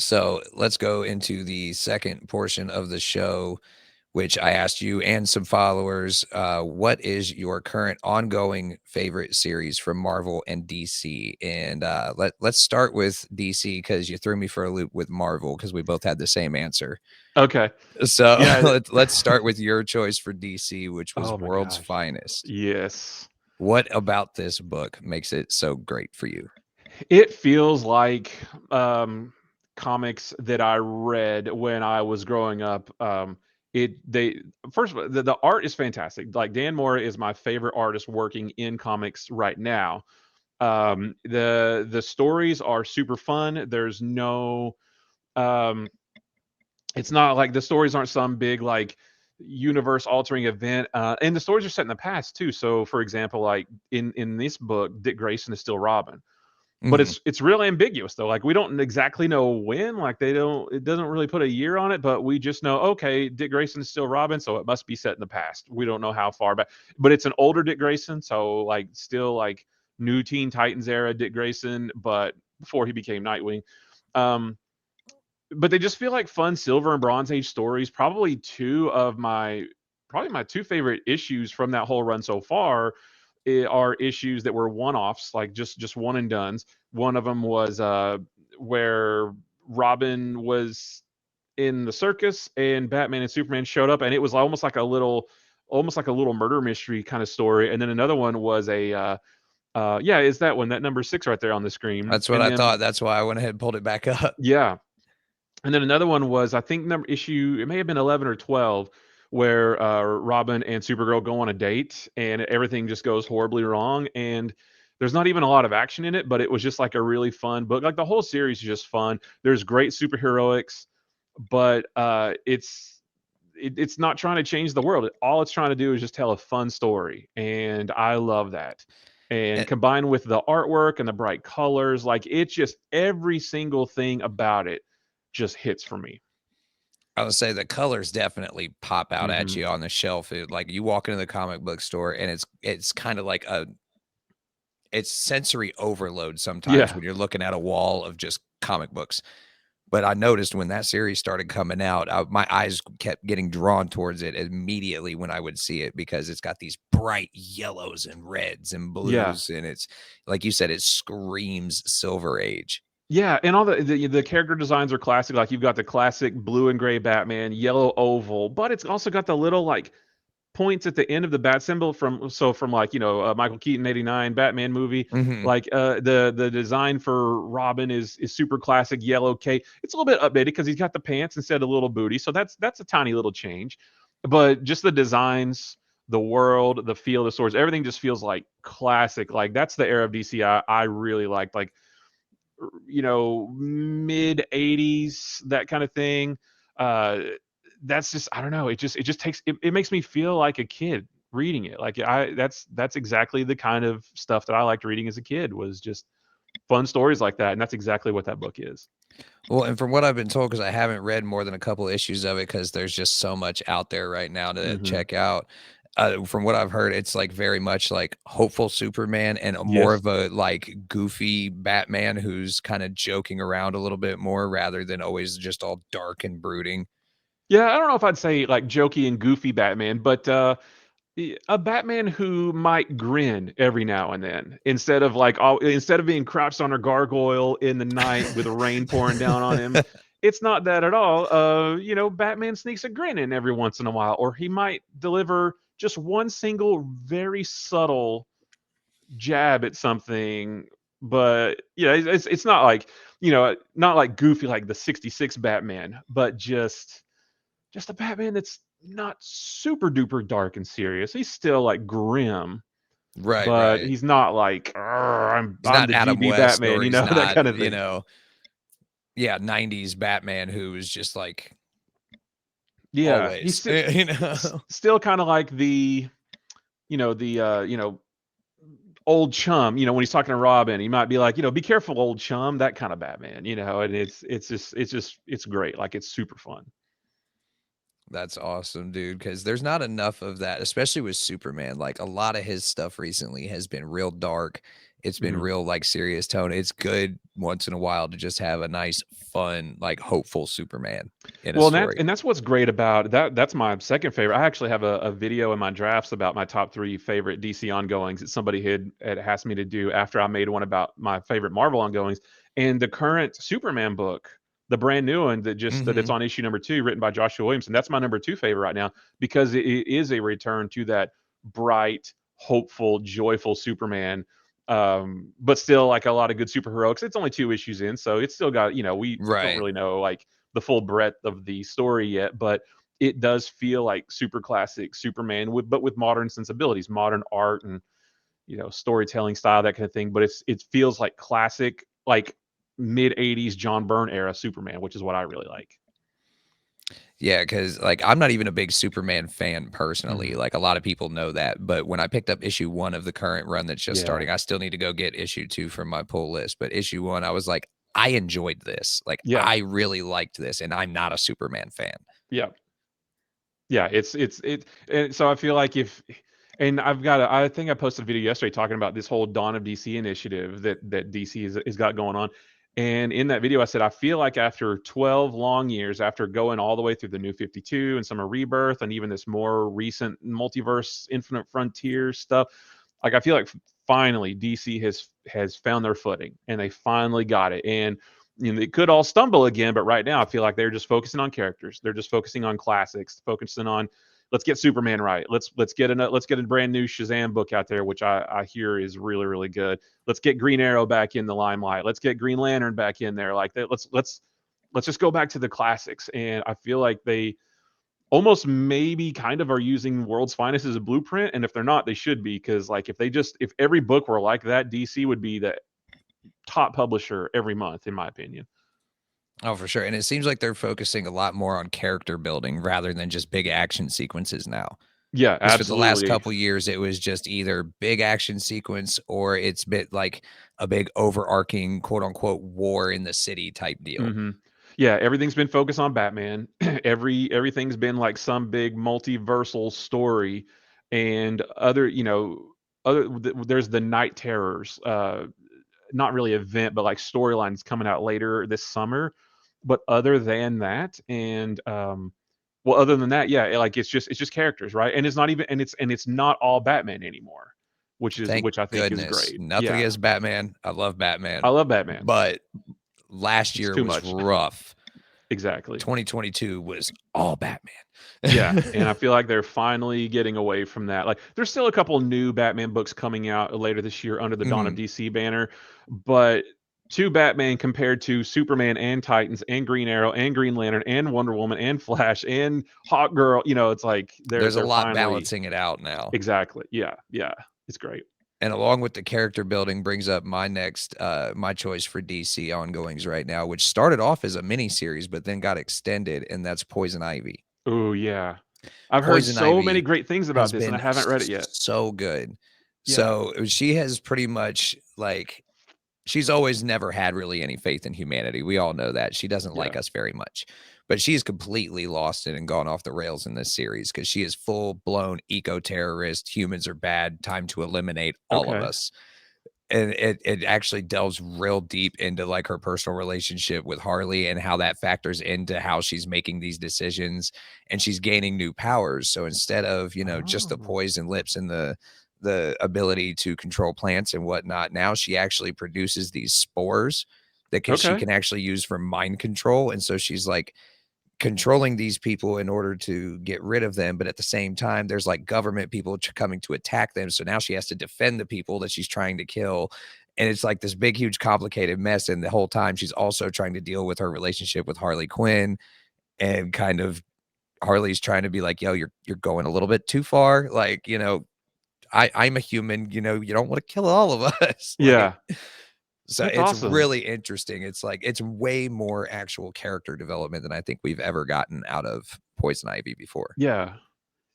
So let's go into the second portion of the show, which I asked you and some followers. What is your current ongoing favorite series from Marvel and DC? And let's start with DC because you threw me for a loop with Marvel because we both had the same answer. Okay. So Yeah. let's start with your choice for DC, which was Oh my World's gosh. Finest. Yes. What about this book makes it so great for you? It feels like comics that I read when I was growing up. It they first of all, the art is fantastic. Like Dan Mora is my favorite artist working in comics right now. The stories are super fun. There's no um it's not like the stories aren't some big like universe altering event, and the stories are set in the past too. So for example, like in this book, Dick Grayson is still Robin, but Mhm. it's real ambiguous though. Like we don't exactly know when. Like they don't. It doesn't really put a year on it, but we just know okay, Dick Grayson is still Robin, so it must be set in the past. We don't know how far back, but it's an older Dick Grayson, so like still like new Teen Titans era Dick Grayson, but before he became Nightwing. Um, but they just feel like fun Silver and Bronze Age stories. Probably my two favorite issues from that whole run so far are issues that were one-offs, like just one and dones. One of them was where Robin was in the circus and Batman and Superman showed up, and it was almost like a little murder mystery kind of story. And then another one was yeah, is that one, that number 6 right there on the screen. That's what And I then thought. That's why I went ahead and pulled it back up. yeah, and then another one was I think number issue, it may have been 11 or 12, where Robin and Supergirl go on a date and everything just goes horribly wrong, and there's not even a lot of action in it, but it was just like a really fun book. Like the whole series is just fun. There's great superheroics, but it's not trying to change the world. All it's trying to do is just tell a fun story, and I love that. And And combined with the artwork and the bright colors, like it's just every single thing about it just hits for me. I would say the colors definitely pop out at Hmm. you on the shelf. Like you walk into the comic book store and it's kind of like it's sensory overload sometimes Yeah. when you're looking at a wall of just comic books. But I noticed when that series started coming out, my eyes kept getting drawn towards it immediately when I would see it because it's got these bright yellows and reds and Yeah. blues, and it's like you said, it screams Silver Age. Yeah, and all the character designs are classic. Like you've got the classic blue and gray Batman, yellow oval, but it's also got the little like points at the end of the bat symbol from like Michael Keaton '89 Batman movie. Hmm. Like the design for Robin is super classic yellow cape. It's a little bit updated because he's got the pants instead of little booty, so that's a tiny little change. But just the designs, the world, the feel, the swords, everything just feels like classic. Like that's the era of DC I really liked. Like mid '80s, that kind of thing. Uh, that's just I don't know. It makes me feel like a kid reading it. Like that's exactly the kind of stuff that I liked reading as a kid, was just fun stories like that, and that's exactly what that book is. Well, and from what I've been told, because I haven't read more than a couple issues of it, because there's just so much out there right now to Hmm. check out. From what I've heard, it's like very much like hopeful Superman and more Yes. of a like goofy Batman who's kind of joking around a little bit more rather than always just all dark and brooding. Yeah, I don't know if I'd say like jokey and goofy Batman, but a Batman who might grin every now and then instead of being crouched on a gargoyle in the night with rain pouring down on him. It's not that at all. Batman sneaks a grin in every once in a while, or he might deliver just one single very subtle jab at something. But yeah, it's not like not like goofy like the '66 Batman, but just a Batman that's not super duper dark and serious. He's still like grim, Right, but right. he's not like I'm He's I'm not the Adam GB West Batman, or he's that not, kind of thing. yeah, 90s Batman who is just like Yeah, always, you know. still kind of like the old chum. When he's talking to Robin, he might be like, be careful, old chum, that kind of Batman. And it's great. Like it's super fun. That's awesome, dude, because there's not enough of that, especially with Superman. Like, a lot of his stuff recently has been real dark It's been Mhm. real like serious tone. It's good once in a while to just have a nice, fun, like hopeful Superman in a Well, story. that's what's great about that. That's my second favorite. I actually have a video in my drafts about my top 3 favorite DC ongoings that somebody had asked me to do after I made one about my favorite Marvel ongoings. And the current Superman book, the brand new one that's Mhm. on issue number 2, written by Joshua Williamson. That's my number 2 favorite right now because it is a return to that bright, hopeful, joyful Superman. But still like a lot of good superheroics. It's only 2 issues in, so it's still got, we don't Right. really know like the full breadth of the story yet, but it does feel like super classic Superman with modern sensibilities, modern art and storytelling style, that kind of thing. But it feels like classic, like mid '80s John Byrne era Superman, which is what I really like. Yeah, because like I'm not even a big Superman fan personally. Mhm. Like a lot of people know that. But when I picked up issue 1 of the current run that's just Yeah, starting, I still need to go get issue 2 from my pull list. But issue 1, I was like, I enjoyed this. Like yeah, I really liked this, and I'm not a Superman fan. yeah. Yeah, and so I feel like if and I think I posted a video yesterday talking about this whole Dawn of DC initiative that DC has got going on. And in that video, I said, I feel like after 12 long years, after going all the way through the New 52 and Summer Rebirth, and even this more recent multiverse Infinite Frontier stuff, like I feel like finally DC has found their footing and they finally got it. And it could all stumble again, but right now I feel like they're just focusing on characters. They're just focusing on classics, focusing on let's get Superman right. Let's get a brand new Shazam book out there, which I hear is really really good. Let's get Green Arrow back in the limelight. Let's get Green Lantern back in there. Like that. Let's just go back to the classics. And I feel like they almost maybe kind of are using World's Finest as a blueprint. And if they're not, they should be, because like if every book were like that, DC would be the top publisher every month, in my opinion. Oh, for sure. And it seems like they're focusing a lot more on character building rather than just big action sequences now. Yeah, Because for the last absolutely. couple years, it was just either big action sequence or it's been like a big overarching quote unquote war in the city type deal. Mhm. Yeah, everything's been focused on Batman. Everything's been like some big multiversal story, and there's the Night Terrors, not really event, but like storylines coming out later this summer. But other than that, other than that, yeah, like it's just characters, right? And it's not even and it's not all Batman anymore, Thank which I think is goodness. great. Nothing Yeah, against Batman. I love I Batman. love Batman. But last It's year too was much. rough. Exactly. 2022 was all Yeah, and I Batman. feel like they're finally getting away from that. Like, there's still a couple new Batman books coming out later this year under the Dawn of Mhm. DC banner, but to Batman compared to Superman and Titans and Green Arrow and Green Lantern and Wonder Woman and Flash and Hawk Girl, it's like they're There's a they're lot finally balancing it out now. exactly. Yeah, yeah, it's great. And along with the character building brings up my choice for DC ongoings right now, which started off as a mini series, but then got extended, and that's Poison Ivy. Oh yeah, I've heard Poison so many Ivy great things about has this, and I been haven't read it yet. so good. Yeah. So she has pretty much like she's always never had really any faith in humanity. We all know that. She doesn't like Yeah. us very much. But she's completely lost it and gone off the rails in this series because she is full-blown eco-terrorist. Humans are bad. Time to eliminate all of Okay. us. And it actually delves real deep into like her personal relationship with Harley and how that factors into how she's making these decisions, and she's gaining new powers. So instead of, just the Oh. poison lips and the ability to control plants and whatnot, now she actually produces these spores that she Okay. can actually use for mind control. And so she's like controlling these people in order to get rid of them, but at the same time there's like government people coming to attack them, so now she has to defend the people that she's trying to kill, and it's like this big huge complicated mess, and the whole time she's also trying to deal with her relationship with Harley Quinn, and kind of Harley's trying to be like, yo, you're going a little bit too far, like, I'm a human, you don't want to kill all of us. Like, Yeah. so That's it's awesome. really interesting. It's like it's way more actual character development than I think we've ever gotten out of Poison Ivy before. Yeah.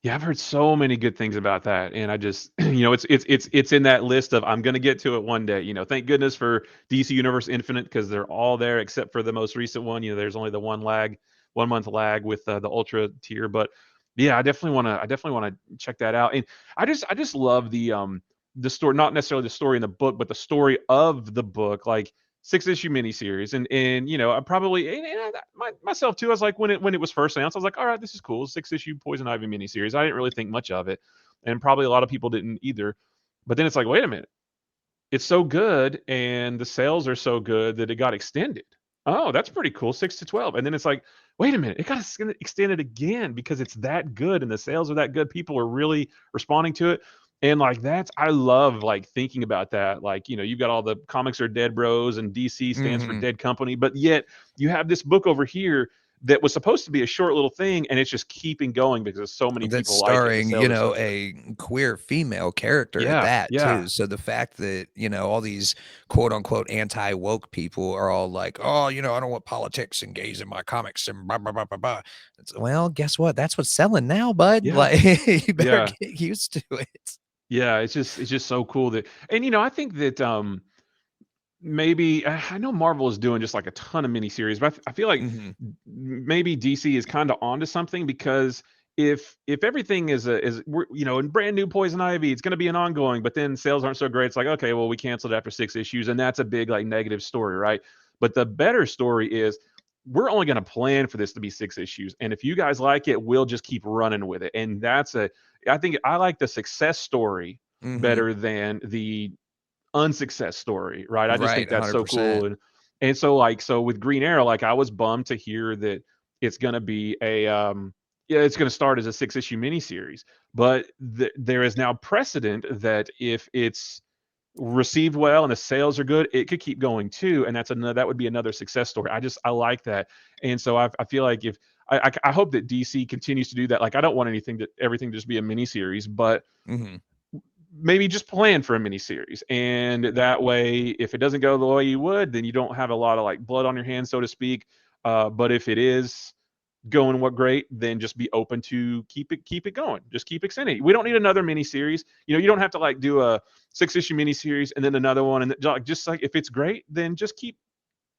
Yeah, I've heard so many good things about that, and I just, it's in that list of I'm gonna get to it one day. Thank goodness for DC Universe Infinite because they're all there except for the most recent one. There's only the 1 month lag with the Ultra tier, but yeah, I definitely want to check that out. And I just love the story, not necessarily the story in the book, but the story of the book, like 6 issue miniseries. And you know, I probably myself too. I was like, when it was first announced, I was like, all right, this is cool, 6 issue Poison Ivy miniseries. I didn't really think much of it, and probably a lot of people didn't either. But then it's like, wait a minute, it's so good and the sales are so good that it got extended. Oh, that's pretty cool. 6 to 12. And then it's like, wait a minute, it got extended again because it's that good and the sales are that good. People are really responding to it. And like that's I love like thinking about that. Like, you know, you've got all the comics are dead bros and DC stands for Mhm. dead company, but yet you have this book over here that was supposed to be a short little thing and it's just keeping going because so many That's people like it and the starring, sales are so good. a queer female character at Yeah, that yeah, too. So the fact that, all these quote unquote anti-woke people are all like, "Oh, I don't want politics engaged in my comics and blah blah blah blah blah." Well, guess what? That's what's selling now, bud. yeah, Like you better yeah. get used to it. Yeah, it's just so cool that, and you know, I think that maybe I know Marvel is doing just like a ton of miniseries, but I feel like Mhm. maybe DC is kind of onto something because if everything is we're, you know, in brand new Poison Ivy, it's going to be an ongoing, but then sales aren't so great. It's like, okay, well, we canceled after 6 issues, and that's a big like negative story, right? But the better story is we're only going to plan for this to be 6 issues, and if you guys like it, we'll just keep running with it. And that's a I think I like the success story Mhm. better than the unsuccess story, right? I just Right, think that's so 100%. cool. And so like so with Green Arrow, like I was bummed to hear that it's gonna be a yeah, it's gonna start as a 6 issue miniseries. But there is now precedent that if it's received well and the sales are good, it could keep going too. And that's another that would be another success story. I like that. And so I feel like if I hope that DC continues to do that. Like I don't want anything to everything to just be a miniseries, but Mhm. maybe just plan for a mini series, and that way if it doesn't go the way you would, then you don't have a lot of like blood on your hands, so to speak. But if it is going what great, then just be open to keep it going, just keep extending. We don't need another mini series. You know, you don't have to like do a 6 issue mini series and then another one, and just like if it's great, then just keep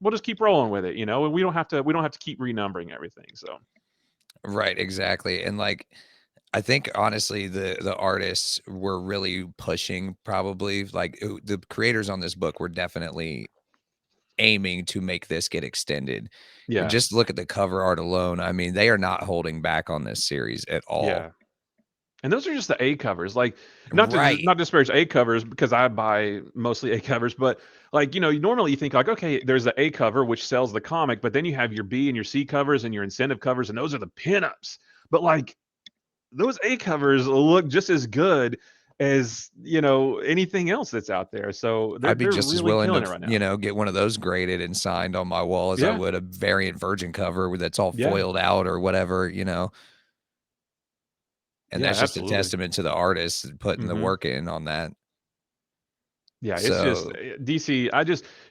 we'll just keep rolling with it, you know, and we don't have to keep renumbering everything. So Right, exactly. And like I think honestly the artists were really pushing probably like the creators on this book were definitely aiming to make this get extended. yeah, Just look at the cover art alone. I mean, they are not holding back on this series at all. yeah. And those are just the A covers. Like, Right. not disparage A covers because I buy mostly A covers, but like, you know, normally you think like, okay, there's the A cover which sells the comic, but then you have your B and your C covers and your incentive covers, and those are the pinups. But like those A covers look just as good as, you know, anything else that's out there. So they're I'd be they're just as really willing to, killing it right now. get one of those graded and signed on my wall as I Yeah. would a variant virgin cover that's all Yeah. foiled out or whatever. And Yeah, that's just a absolutely. testament to the artists putting the Mhm. work in on that. Yeah, it's just So DC.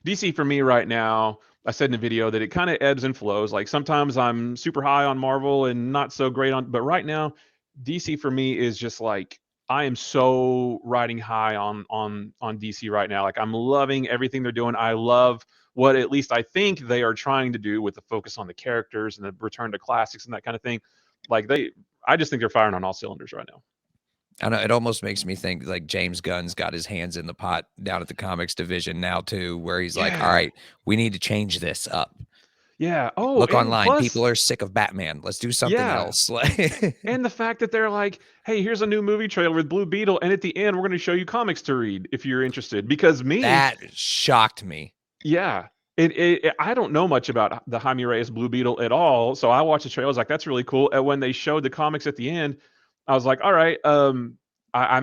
DC for me right now. I said in the video that it kind of ebbs and flows. Like sometimes I'm super high on Marvel and not so great on, but right now, DC for me is just like I am so riding high on DC right now. Like I'm loving everything they're doing. I love what at least I think they are trying to do with the focus on the characters and the return to classics and that kind of thing. Like I just think they're firing on all cylinders right now. I know it almost makes me think like James Gunn's got his hands in the pot down at the comics division now too, where he's like, "All Yeah, right, we need to change this up. yeah. Oh, Look and online, plus, people are sick of Batman. Let's do something yeah. else." Like And the fact that they're like, "Hey, here's a new movie trailer with Blue Beetle, and at the end, we're going to show you comics to read if you're interested." Because me, that shocked me. yeah, I don't know much about the Jaime Reyes Blue Beetle at all, so I watched the trailer. I was like, "That's really cool." And when they showed the comics at the end, I was like, "All right, I'm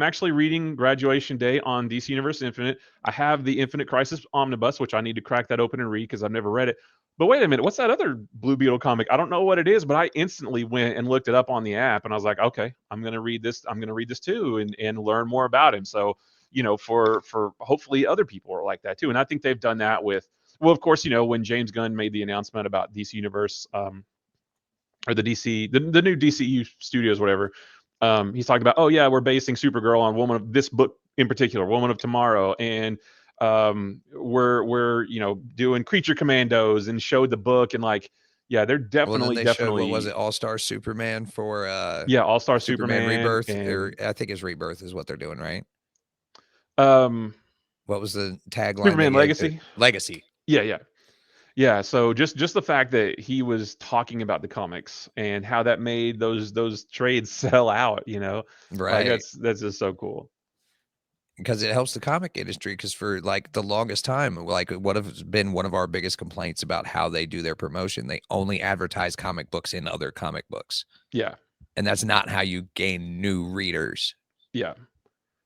actually reading Graduation Day on DC Universe Infinite. I have the Infinite Crisis Omnibus, which I need to crack that open and read because I've never read it. But wait a minute, what's that other Blue Beetle comic? I don't know what it is, but I instantly went and looked it up on the app, and I was like, okay, I'm gonna read this. I'm gonna read this too, and learn more about him. So, you know, for hopefully other people are like that too. And I think they've done that with, well, of course, you know, when James Gunn made the announcement about DC Universe, or the new DCU studios, whatever. He's talking about, oh yeah, we're basing Supergirl on Woman of this book in particular, Woman of Tomorrow, and we're you know doing Creature Commandos, and showed the book, and like yeah, they're Well, then definitely they showed what was definitely it, All-Star Superman for yeah, All Star Superman Superman, Rebirth, or and I think it's Rebirth is what they're doing, right? Um, What was the tagline they Superman gave? Legacy. Legacy. Yeah, yeah. Yeah, so just the fact that he was talking about the comics and how that made those trades sell out, like Right. that's just so cool. Because it helps the comic industry. Because for, like, the longest time, like, what has been one of our biggest complaints about how they do their promotion, they only advertise comic books in other comic books, Yeah, and that's not how you gain new readers. yeah,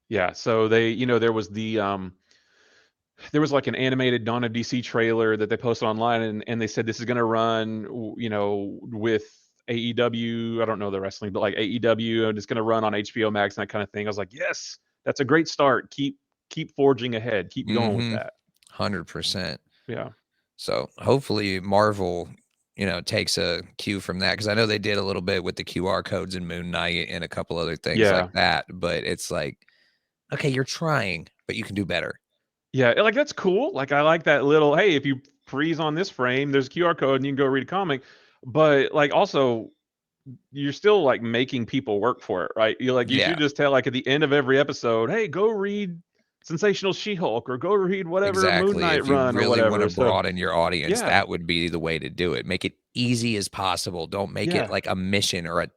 yeah. So they, there was like an animated Dawn of DC trailer that they posted online, and they said this is going to run, with AEW. I don't know the wrestling, but like AEW, and it's going to run on HBO Max and that kind of thing. I was like, yes, that's a great start. Keep forging ahead. Keep going with Mhm. that. 100%. Yeah, So, hopefully, Marvel, takes a cue from that, because I know they did a little bit with the QR codes in Moon Knight and a couple other things like yeah. that, but it's like, "Okay, you're trying, but you can do better." Yeah, like that's cool. Like I like that little, hey, if you freeze on this frame, there's a QR code and you can go read a comic. But like also you're still like making people work for it, right? You Yeah. should just tell like at the end of every episode, hey, go read Sensational She-Hulk or go read whatever Moon Exactly. Knight If you run or really wanna whatever. So broaden your audience, yeah, that would be the way to do it. Make it easy as possible. Don't make it yeah. like a mission or a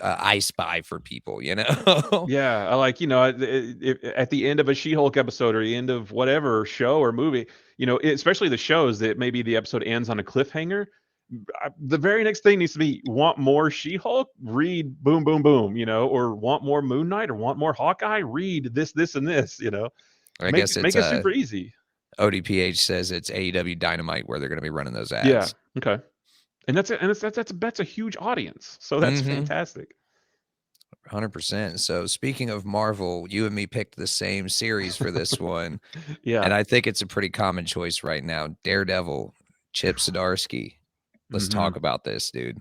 I Spy for people, you know? Yeah, I like, at the end of a She-Hulk episode or the end of whatever show or movie, especially the shows that maybe the episode ends on a cliffhanger. The very next thing needs to be want more She-Hulk, read boom, boom, boom, or want more Moon Knight or want more Hawkeye, read this, this, and this. I Make guess it it's, make it super easy. ODPH says it's AEW Dynamite where they're gonna be running those Yeah. ads. Okay. And that's a huge audience. So that's Mhm. fantastic. 100%. So, speaking of Marvel, you and me picked the same series for this one, Yeah. and I think it's a pretty common choice right now. Daredevil, Chip Zdarsky. Let's hmm talk about this, dude.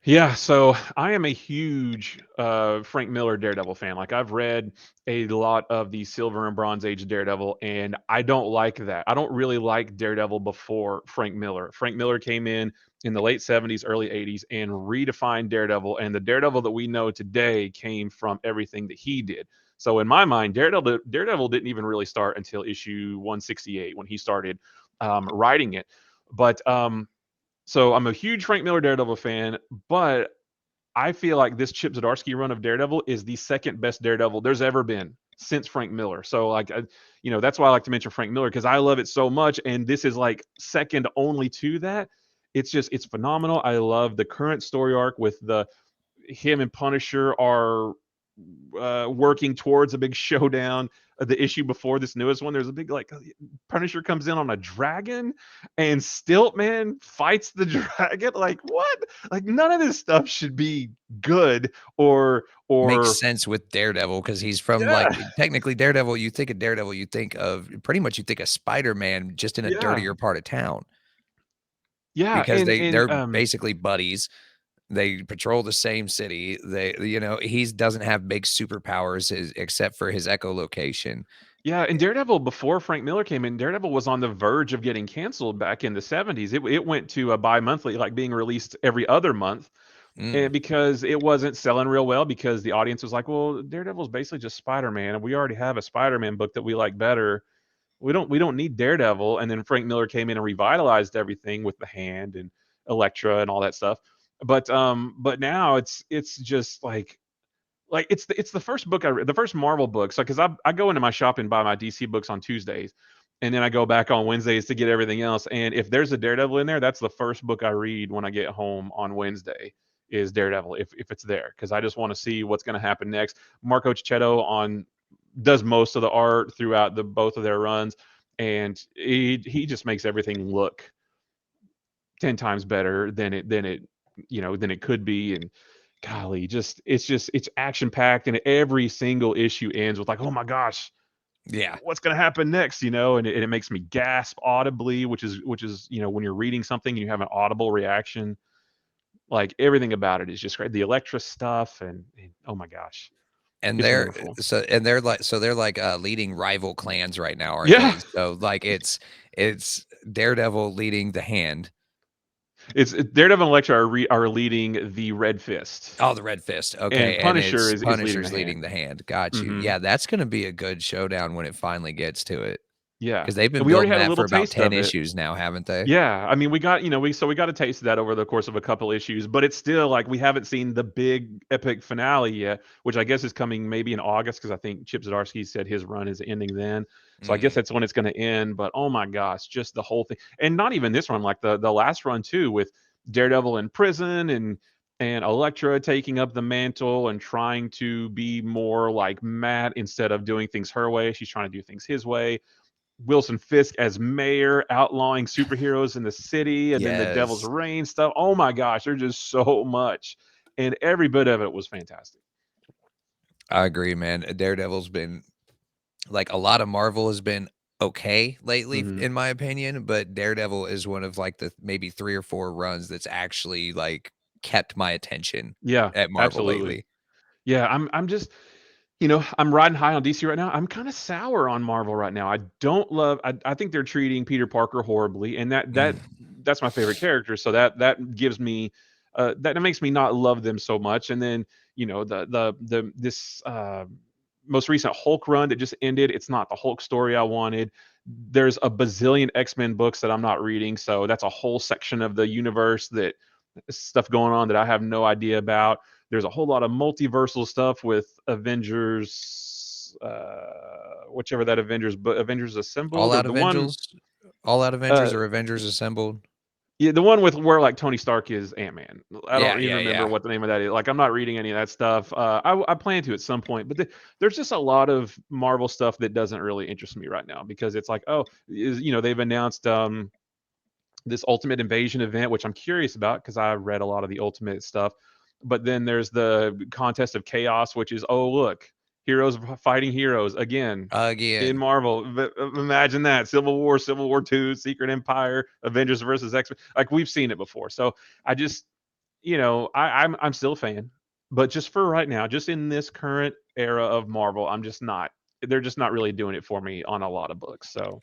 Yeah, so I am a huge Frank Miller Daredevil fan. Like I've read a lot of the Silver and Bronze Age Daredevil, and I don't like that. I don't really like Daredevil before Frank Miller. Frank Miller came in the late 70s, early 80s, and redefined Daredevil. And the Daredevil that we know today came from everything that he did. So in my mind, Daredevil didn't even really start until issue 168 when he started writing it. But so I'm a huge Frank Miller Daredevil fan, but I feel like this Chip Zdarsky run of Daredevil is the second best Daredevil there's ever been since Frank Miller. So like, that's why I like to mention Frank Miller because I love it so much, and this is like second only to that. It's phenomenal. I love the current story arc with the him and Punisher are working towards a big showdown. The issue before this newest one, there's a big like Punisher comes in on a dragon, and Stiltman fights the dragon. Like what? Like none of this stuff should be good Makes or sense with Daredevil because he's from, yeah, like, technically Daredevil, you think of Daredevil, you think of pretty much you think of Spider-Man just in a yeah, dirtier part of town yeah, because and they're basically buddies. They patrol the same city. He doesn't have big superpowers except for his echolocation. yeah, and Daredevil before Frank Miller came in, Daredevil was on the verge of getting canceled back in the 70s. It went to a bi-monthly, like being released every other month. Mm, And because it wasn't selling real well, because the audience was like, "Well, Daredevil's basically just Spider-Man, and we already have a Spider-Man book that we like better. We don't need Daredevil." And then Frank Miller came in and revitalized everything with the Hand and Elektra and all that stuff. But now it's just like it's the first book I read, the first Marvel book. So because I go into my shop and buy my DC books on Tuesdays, and then I go back on Wednesdays to get everything else. And if there's a Daredevil in there, that's the first book I read when I get home on Wednesday is Daredevil if it's there because I just want to see what's going to happen next. Marco Cicchetto on does most of the art throughout the both of their runs, and he just makes everything look 10 times better than it could be. And golly, it's action packed, and every single issue ends with like, oh my gosh, yeah. what's going to happen next, and it makes me gasp audibly, which is when you're reading something and you have an audible reaction. Like everything about it is just great. The Electra stuff, and oh my gosh, And it's they're wonderful. they're like, leading rival clans right now, aren't Yeah, they? So, like, it's Daredevil leading the Hand. Daredevil and Elektra are leading the Red Fist, Oh, the Red Fist. and Okay, and Punisher it's is leading the Punisher's leading Hand. the Hand. Got you. Hmm. Yeah, that's gonna be a good showdown when it finally gets to it. Yeah, Because 'Cause they've been and we already building had a that little for about taste 10 of it. issues now, haven't they? Yeah, I mean, we got we got a taste of that over the course of a couple issues, but it's still like we haven't seen the big epic finale yet, which I guess is coming maybe in August because I think Chip Zdarsky said his run is ending then. So I guess Mm. that's when it's going to end. But oh my gosh, just the whole thing, and not even this run, like the last run too, with Daredevil in prison and Elektra taking up the mantle and trying to be more like Matt instead of doing things her way. She's trying to do things his way. Wilson Fisk as mayor, outlawing superheroes in the city, and then the Devil's Yes. Reign stuff. Oh my gosh, there's just so much, and every bit of it was fantastic. I agree, man. Daredevil's been like, a lot of Marvel has been okay lately, Hmm. in my opinion, but Daredevil is one of, like, the maybe 3 or 4 runs that's actually, like, kept my attention Yeah, at Marvel absolutely. lately. Yeah, I'm just I'm riding high on DC right now. I'm kind of sour on Marvel right now. I don't love. I think they're treating Peter Parker horribly, and Mm. that's my favorite character. So that gives me that makes me not love them so much. And then the this most recent Hulk run that just ended. It's not the Hulk story I wanted. There's a bazillion X-Men books that I'm not reading, so that's a whole section of the universe that stuff going on that I have no idea about. There's a whole lot of multiversal stuff with Avengers, whichever that Avengers, but Avengers All Assembled or Out the one, Avengers? All Out uh, Avengers or Avengers Assembled? yeah, the one with where like Tony Stark is Ant-Man. I Yeah, don't even yeah, remember yeah. what the name of that is. Like I'm not reading any of that stuff. I plan to at some point, but there's just a lot of Marvel stuff that doesn't really interest me right now because it's like, oh, they've announced this Ultimate Invasion event, which I'm curious about because I read a lot of the Ultimate stuff. But then there's the Contest of Chaos, which is, oh, look, heroes fighting heroes again in Again. Marvel. Imagine that. Civil War, Civil War II, Secret Empire, Avengers versus X-Men. Like we've seen it before. So I just, I'm still a fan. But just for right now, just in this current era of Marvel, I'm just not. They're just not really doing it for me on a lot of books. So,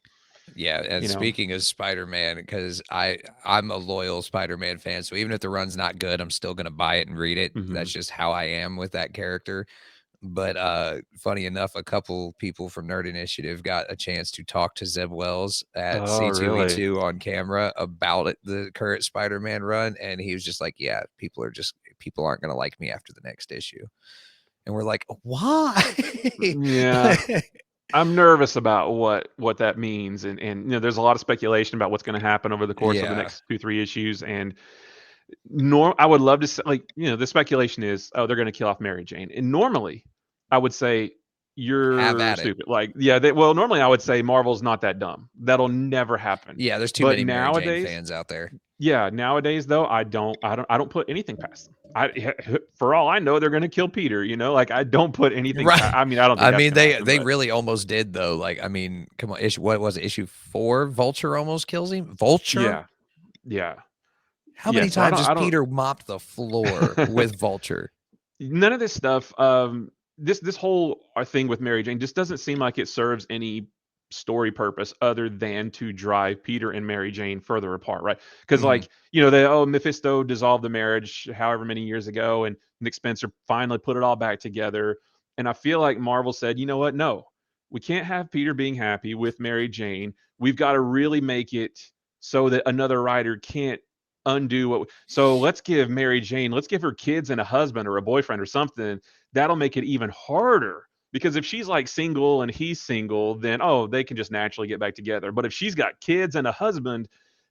Yeah, and you know, speaking of Spider-Man, because I'm a loyal Spider-Man fan, so even if the run's not good, I'm still gonna buy it and read it. mhm. That's just how I am with that character. But funny enough, a couple people from Nerd Initiative got a chance to talk to Zeb Wells at Oh, really? C2E2 on camera about the current Spider-Man run, and he was just like, "Yeah, people aren't gonna like me after the next issue." And we're like, "Why?" Yeah. I'm nervous about what that means, and there's a lot of speculation about what's going to happen over the course of the Yeah, next 2 3 issues, and I would love to say, like, the speculation is, oh, they're going to kill off Mary Jane, and normally I would say have you're at it. stupid. Like, yeah, well, normally I would say Marvel's not that dumb. That'll never happen. Yeah, there's too But many Mary Jane nowadays, fans out there. yeah, nowadays though, I don't put anything past them. For all I know, they're going to kill Peter. Like I don't put anything. Right. I mean, I don't think I that's mean, going to happen, they but really almost did though. Like, I mean, come on, what was it? Issue 4, Vulture almost kills him. Vulture? yeah, yeah. How Yeah, many so I times don't has I don't Peter mopped the floor with Vulture? none of this stuff, this whole thing with Mary Jane just doesn't seem like it serves any story purpose other than to drive Peter and Mary Jane further apart, right? Because Mhm. like, Mephisto dissolved the marriage however many years ago, and Nick Spencer finally put it all back together. And I feel like Marvel said, you know what? No, we can't have Peter being happy with Mary Jane. We've got to really make it so that another writer can't undo so let's give Mary Jane, let's give her kids and a husband or a boyfriend or something. That'll make it even harder because if she's like single and he's single, then they can just naturally get back together. But if she's got kids and a husband,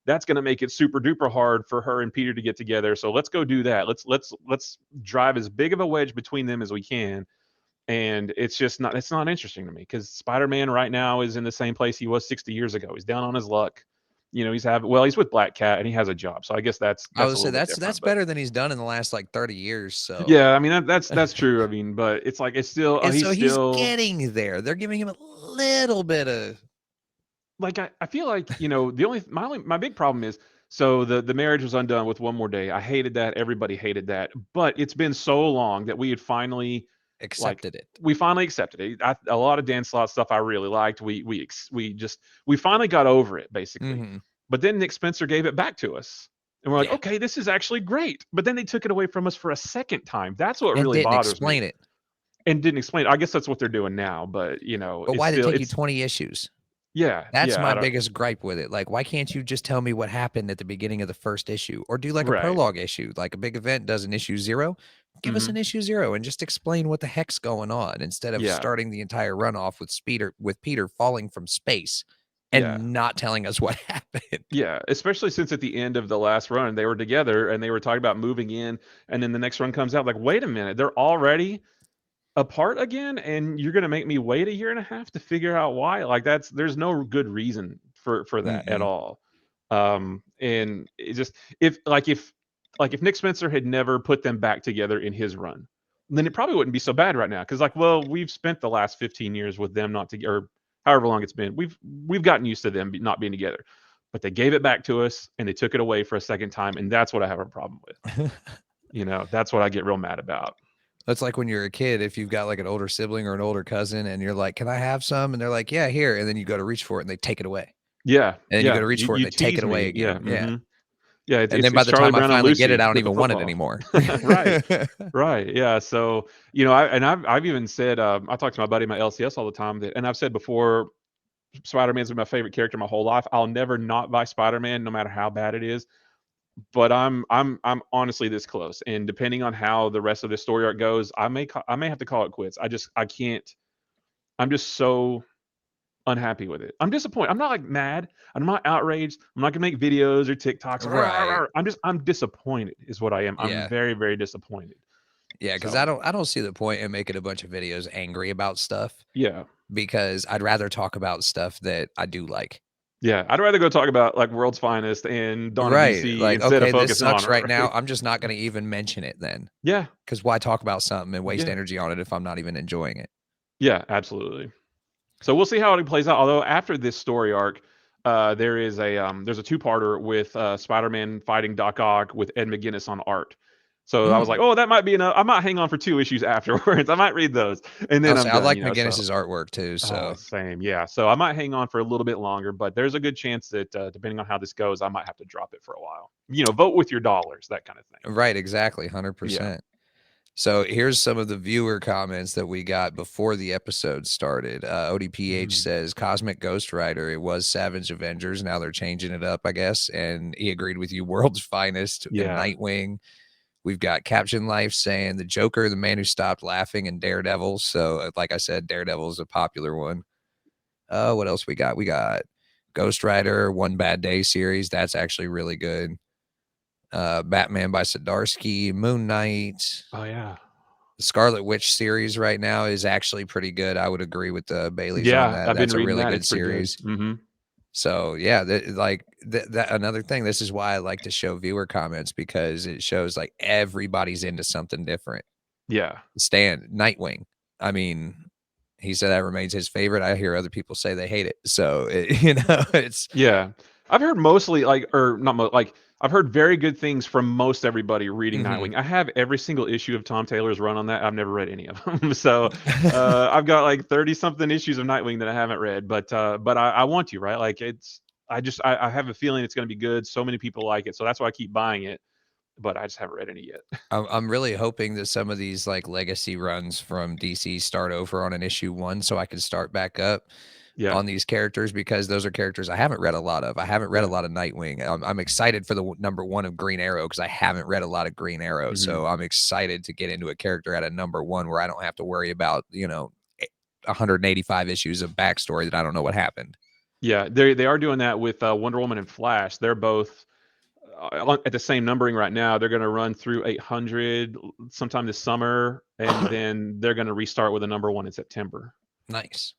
that's going to make it super duper hard for her and Peter to get together. So let's go do that. Let's drive as big of a wedge between them as we can. And it's not interesting to me because Spider-Man right now is in the same place he was 60 years ago. He's down on his luck. He's with Black Cat and he has a job. So I guess that's I that's would a say little bit that's different. But better than he's done in the last like 30 years. So, yeah, I mean that's true. I mean, but it's like it's still and he's so he's still getting there. They're giving him a little bit of like I feel like my big problem is so the marriage was undone with One More Day. I hated that. Everybody hated that. But it's been so long that we had finally like accepted it. we finally accepted it. A lot of Dan Slott stuff I really liked. We finally got over it basically. Mhm. But then Nick Spencer gave it back to us, And we're like, Yeah. okay, this is actually great. But then they took it away from us for a second time. That's what And really didn't bothers me. explain it. And didn't explain. I guess that's what they're doing now. But But it's why did it still take you it's 20 issues? yeah, That's yeah. my I don't biggest gripe with it. Like, why can't you just tell me what happened at the beginning of the first issue? Or do like a right. prologue issue, like a big event does an issue 0? Give us Hmm. an issue 0 and just explain what the heck's going on instead of Yeah, starting the entire run off with Peter falling from space yeah. and not telling us what happened. Yeah, especially since at the end of the last run they were together and they were talking about moving in, and then the next run comes out like, wait a minute, they're already apart again, and you're gonna make me wait a year and a half to figure out why? Like there's no good reason for that at Mm-mm. all. And it just if Nick Spencer had never put them back together in his run, then it probably wouldn't be so bad right now. Because like, well, we've spent the last 15 years with them not together, or however long it's been. We've gotten used to them not being together. But they gave it back to us and they took it away for a second time, and that's what I have a problem with. That's what I get real mad about. That's like when you're a kid, if you've got like an older sibling or an older cousin and you're like, "Can I have some?" And they're like, "Yeah, here." And then you go to reach for it and they take it away. Yeah, And then you go yeah. to reach You for it and you they take it tease away me. Yeah. again. Yeah. Yeah, And then by it's the Charlie time I Brown and finally get it, Lucy I don't with the even want it football. anymore. Right, right, yeah, so, I've even said, I talk to my buddy, my LCS all the time that and I've said before, Spider-Man's been my favorite character my whole life. I'll never not buy Spider-Man no matter how bad it is, but I'm honestly this close, and depending on how the rest of this story arc goes, I may have to call it quits. I can't I'm just so unhappy with it. I'm disappointed. I'm not like mad. I'm not outraged. I'm not gonna make videos or TikToks. Right. I'm disappointed is what I am. I'm Yeah. very, very disappointed. Yeah, because So I don't see the point in making a bunch of videos angry about stuff yeah. because I'd rather talk about stuff that I do like. Yeah. I'd rather go talk about like World's Finest and Dawn of Right. DC Like, instead of okay, this focusing on sucks right now. right. I'm just not going to even mention it then. Yeah. Because why talk about something and waste Yeah. energy on it if I'm not even enjoying it? Yeah, absolutely. So we'll see how it plays out. Although after this story arc, there's a two-parter with Spider-Man fighting Doc Ock with Ed McGuinness on art. So I was Mm. like, oh, that might be enough. I might hang on for 2 issues afterwards. I might read those, and then I'll I'm say I done. like So McGinnis's artwork too. So same, yeah. So I might hang on for a little bit longer, but there's a good chance that depending on how this goes, I might have to drop it for a while. Vote with your dollars, that kind of thing. right, exactly, Yeah. 100%. So here's some of the viewer comments that we got before the episode started. ODPH Mm. says Cosmic Ghost Rider. It was Savage Avengers. Now they're changing it up, I guess. And he agreed with you. World's Finest and Yeah. Nightwing. We've got Caption Life saying the Joker, the man who stopped laughing, and Daredevil. So, like I said, Daredevil is a popular one. What else we got? We got Ghost Rider, One Bad Day series. That's actually really good. Batman by Zdarsky, Moon Knight. Oh yeah. The Scarlet Witch series right now is actually pretty good. I would agree with the Baileys on Yeah, that. I've been That's a reading really that. good It's pretty good. series. Hmm. So yeah, that another thing. This is why I like to show viewer comments because it shows like everybody's into something different. Yeah. Stan Nightwing. I mean, he said that remains his favorite. I hear other people say they hate it. So it's Yeah. I've heard mostly or not like I've heard very good things from most everybody reading mhm. Nightwing. I have every single issue of Tom Taylor's run on that. I've never read any of them. So I've got like 30 something issues of Nightwing that I haven't read, but I want to, right? Like I have a feeling it's going to be good. So many people like it. So that's why I keep buying it, but I just haven't read any yet. I'm really hoping that some of these like legacy runs from DC start over on an issue 1 so I can start back up Yeah. on these characters because those are characters I haven't read a lot of. I haven't read a Yeah. lot of Nightwing. I'm excited for the number 1 of Green Arrow because I haven't read a lot of Green Arrow. Hmm. So I'm excited to get into a character at a number 1 where I don't have to worry about, 185 issues of backstory that I don't know what happened. Yeah. They are doing that with Wonder Woman and Flash. They're both at the same numbering right now. They're going to run through 800 sometime this summer, and then they're going to restart with a number 1 in September. Nice.